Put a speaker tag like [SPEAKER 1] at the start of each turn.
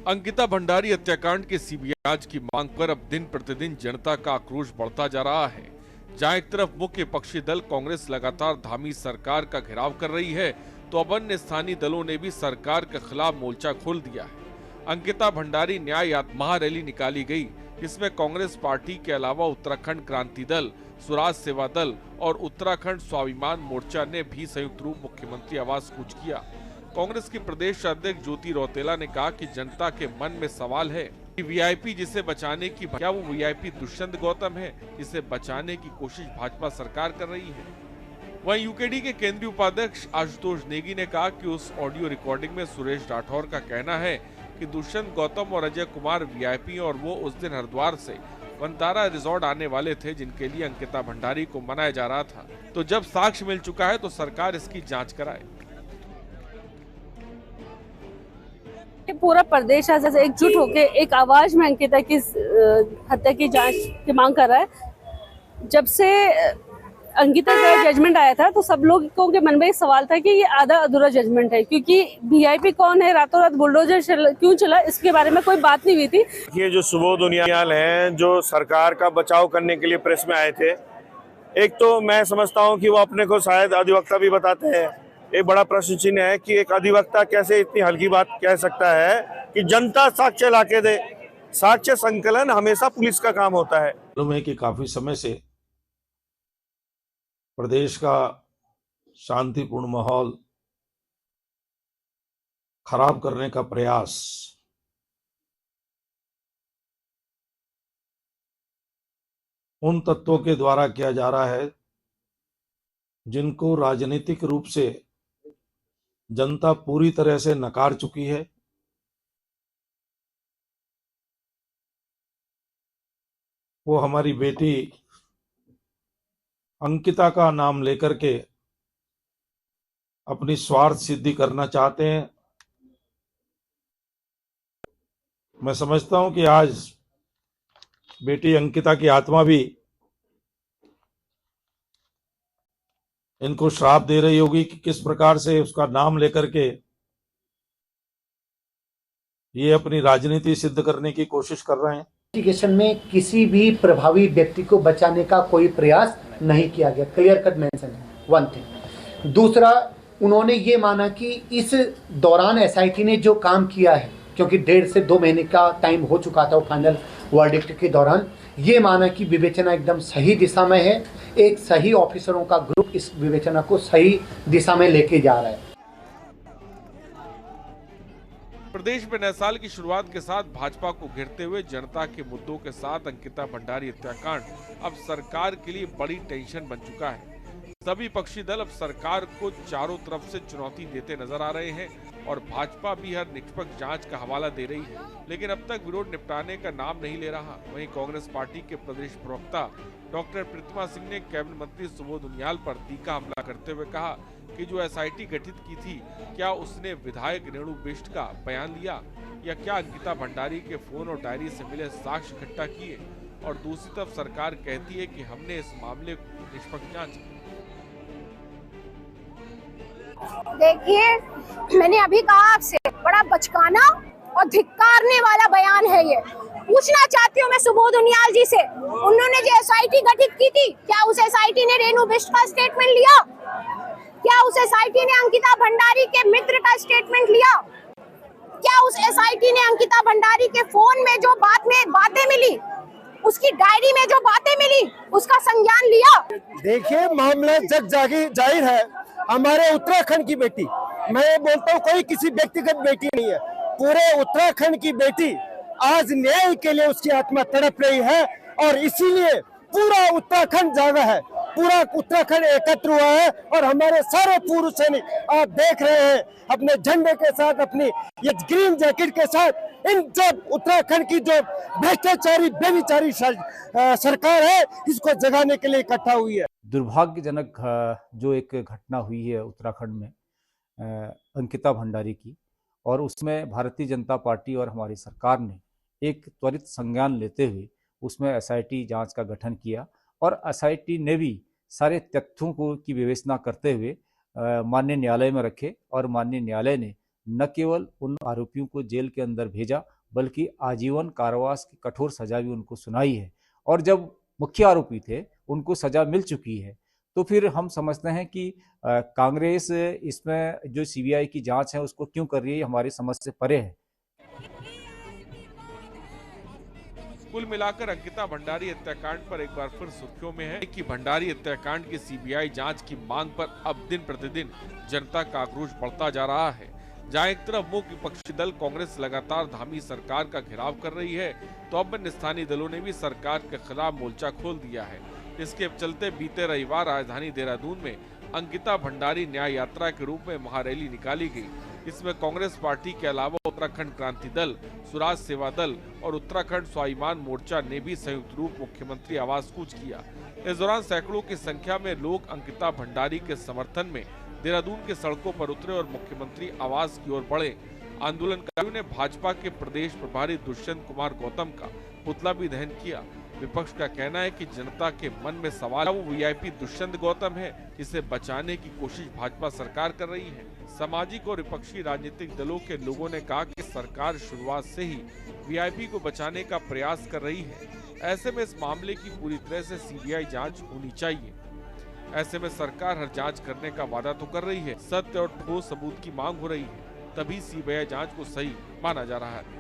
[SPEAKER 1] अंकिता भंडारी हत्याकांड के सीबीआई जांच की मांग पर अब दिन प्रतिदिन जनता का आक्रोश बढ़ता जा रहा है। जहां एक तरफ मुख्य विपक्षी दल कांग्रेस लगातार धामी सरकार का घेराव कर रही है, तो अब अन्य स्थानीय दलों ने भी सरकार के खिलाफ मोर्चा खोल दिया है। अंकिता भंडारी न्याय महारैली निकाली गई, जिसमें कांग्रेस पार्टी के अलावा उत्तराखंड क्रांति दल, स्वराज सेवा दल और उत्तराखंड स्वाभिमान मोर्चा ने भी संयुक्त रूप मुख्यमंत्री आवास कूच किया। कांग्रेस की प्रदेश अध्यक्ष ज्योति रौतेला ने कहा कि जनता के मन में सवाल है कि वीआईपी जिसे बचाने की, क्या वो वीआईपी दुष्यंत गौतम है जिसे बचाने की कोशिश भाजपा सरकार कर रही है। वहीं यूकेडी के केंद्रीय उपाध्यक्ष आशुतोष नेगी ने कहा कि उस ऑडियो रिकॉर्डिंग में सुरेश राठौर का कहना है कि दुष्यंत गौतम और अजय कुमार वीआईपी और वो उस दिन हरिद्वार से वनतारा रिजॉर्ट आने वाले थे, जिनके लिए अंकिता भंडारी को मनाया जा रहा था। तो जब साक्ष्य मिल चुका है तो सरकार इसकी जांच कराए।
[SPEAKER 2] पूरा प्रदेश आज एकजुट होकर एक आवाज में अंकिता की हत्या की जांच की मांग कर रहा है। जब से अंकिता का जजमेंट आया था तो सब लोगों के मन में एक सवाल था कि ये आधा अधूरा जजमेंट है, क्योंकि वीआईपी कौन है, रातों रात बुलडोजर क्यों चला, इसके बारे में कोई बात नहीं हुई थी।
[SPEAKER 3] ये जो सुबोध उनियाल हैं जो सरकार का बचाव करने के लिए प्रेस में आए थे, एक तो मैं समझता हूँ कि वो अपने को शायद अधिवक्ता भी बताते हैं। एक बड़ा प्रश्न चिन्ह है कि एक अधिवक्ता कैसे इतनी हल्की बात कह सकता है कि जनता साक्ष्य लाके दे। साक्ष्य संकलन हमेशा पुलिस का काम होता है।
[SPEAKER 4] मालूम है कि काफी समय से प्रदेश का शांतिपूर्ण माहौल खराब करने का प्रयास उन तत्वों के द्वारा किया जा रहा है जिनको राजनीतिक रूप से जनता पूरी तरह से नकार चुकी है। वो हमारी बेटी अंकिता का नाम लेकर के अपनी स्वार्थ सिद्धि करना चाहते हैं। मैं समझता हूं कि आज बेटी अंकिता की आत्मा भी इनको श्राप दे रही होगी कि किस प्रकार से उसका नाम लेकर के ये अपनी राजनीति सिद्ध करने की कोशिश कर रहे हैं।
[SPEAKER 5] इन्वेस्टिगेशन में किसी भी प्रभावी व्यक्ति को बचाने का कोई प्रयास नहीं किया गया, क्लियर कट मेंशन है, वन थिंग। दूसरा, उन्होंने ये माना कि इस दौरान एसआईटी ने जो काम किया है, क्योंकि 1.5 से 2 महीने का टाइम हो चुका था वो फाइनल वर्डिक्ट के दौरान, ये माना कि विवेचना एकदम सही दिशा में है। एक सही ऑफिसरों का ग्रुप इस विवेचना को सही दिशा में लेके जा रहा है।
[SPEAKER 1] प्रदेश में नए साल की शुरुआत के साथ भाजपा को घेरते हुए जनता के मुद्दों के साथ अंकिता भंडारी हत्याकांड अब सरकार के लिए बड़ी टेंशन बन चुका है। सभी पक्षी दल अब सरकार को चारों तरफ से चुनौती देते नजर आ रहे हैं और भाजपा भी हर निष्पक्ष जांच का हवाला दे रही है, लेकिन अब तक विरोध निपटाने का नाम नहीं ले रहा। वहीं कांग्रेस पार्टी के प्रदेश प्रवक्ता डॉक्टर प्रतिमा सिंह ने कैबिनेट मंत्री सुबोध उनियाल पर तीखा हमला करते हुए कहा कि जो एसआईटी गठित की थी, क्या उसने विधायक रेणु बिष्ट का बयान लिया या क्या अंकिता भंडारी के फोन और डायरी से मिले साक्ष्य इकट्ठा किए। और दूसरी तरफ सरकार कहती है कि हमने इस मामले को निष्पक्ष जांच की।
[SPEAKER 6] देखिए, मैंने अभी कहा आपसे, बड़ा बचकाना और धिक्कारने वाला बयान है ये। पूछना चाहती हूँ मैं सुबोध उनियाल जी से, उन्होंने जो एसआईटी गठित की थी, क्या उस एसआईटी ने रेणु बिष्ट का स्टेटमेंट लिया? क्या उस एसआईटी ने अंकिता भंडारी के मित्र का स्टेटमेंट लिया? क्या उस एसआईटी ने अंकिता भंडारी के फोन में जो बातें मिली, उसकी डायरी में जो बातें मिली, उसका संज्ञान लिया?
[SPEAKER 7] देखिए, मामला जग जाहिर है। हमारे उत्तराखंड की बेटी, मैं बोलता हूँ कोई किसी व्यक्तिगत बेटी नहीं है, पूरे उत्तराखंड की बेटी आज न्याय के लिए उसकी आत्मा तड़प रही है और इसीलिए पूरा उत्तराखंड जागा है, पूरा उत्तराखंड एकत्र हुआ है। और हमारे सारे पूर्व सैनिक आप देख रहे हैं अपने झंडे के साथ, अपनी ये ग्रीन जैकेट के साथ, इन जब उत्तराखंड की जो भ्रष्टाचारी बेविचारी सरकार है, इसको जगाने के लिए इकट्ठा हुई है।
[SPEAKER 8] दुर्भाग्यजनक जो एक घटना हुई है उत्तराखंड में अंकिता भंडारी की, और उसमें भारतीय जनता पार्टी और हमारी सरकार ने एक त्वरित संज्ञान लेते हुए उसमें एसआईटी जांच का गठन किया और एसआईटी ने भी सारे तथ्यों को की विवेचना करते हुए माननीय न्यायालय में रखे और माननीय न्यायालय ने न केवल उन आरोपियों को जेल के अंदर भेजा बल्कि आजीवन कारावास की कठोर सजा भी उनको सुनाई है। और जब मुख्य आरोपी थे उनको सजा मिल चुकी है तो फिर हम समझते हैं कि कांग्रेस इसमें जो सीबीआई की जांच है उसको क्यों कर रही है, हमारी समझ से परे है।
[SPEAKER 1] कुल मिलाकर अंकिता भंडारी हत्याकांड पर एक बार फिर सुर्खियों में है कि भंडारी हत्याकांड की सीबीआई जांच की मांग पर अब दिन प्रतिदिन जनता का आक्रोश बढ़ता जा रहा है। जहां एक तरफ मुख्य विपक्षी दल कांग्रेस लगातार धामी सरकार का घेराव कर रही है, तो अब अन्य स्थानीय दलों ने भी सरकार के खिलाफ मोर्चा खोल दिया है। इसके चलते बीते रविवार राजधानी देहरादून में अंकिता भंडारी न्याय यात्रा के रूप में महारैली निकाली गई। इसमें कांग्रेस पार्टी के अलावा उत्तराखंड क्रांति दल, स्वराज सेवा दल और उत्तराखंड स्वाभिमान मोर्चा ने भी संयुक्त रूप मुख्यमंत्री आवास कूच किया। इस दौरान सैकड़ों की संख्या में लोग अंकिता भंडारी के समर्थन में देहरादून के सड़कों पर उतरे और मुख्यमंत्री आवास की ओर बढ़े। आंदोलनकारियों ने भाजपा के प्रदेश प्रभारी दुष्यंत कुमार गौतम का पुतला भी दहन किया। विपक्ष का कहना है कि जनता के मन में सवाल है, वो वीआईपी दुष्यंत गौतम है, इसे बचाने की कोशिश भाजपा सरकार कर रही है। सामाजिक और विपक्षी राजनीतिक दलों के लोगों ने कहा कि सरकार शुरुआत से ही वीआईपी को बचाने का प्रयास कर रही है। ऐसे में इस मामले की पूरी तरह से सीबीआई जांच होनी चाहिए। ऐसे में सरकार हर जांच करने का वादा तो कर रही है, सत्य और ठोस सबूत की मांग हो रही है, तभी सीबीआई जांच को सही माना जा रहा है।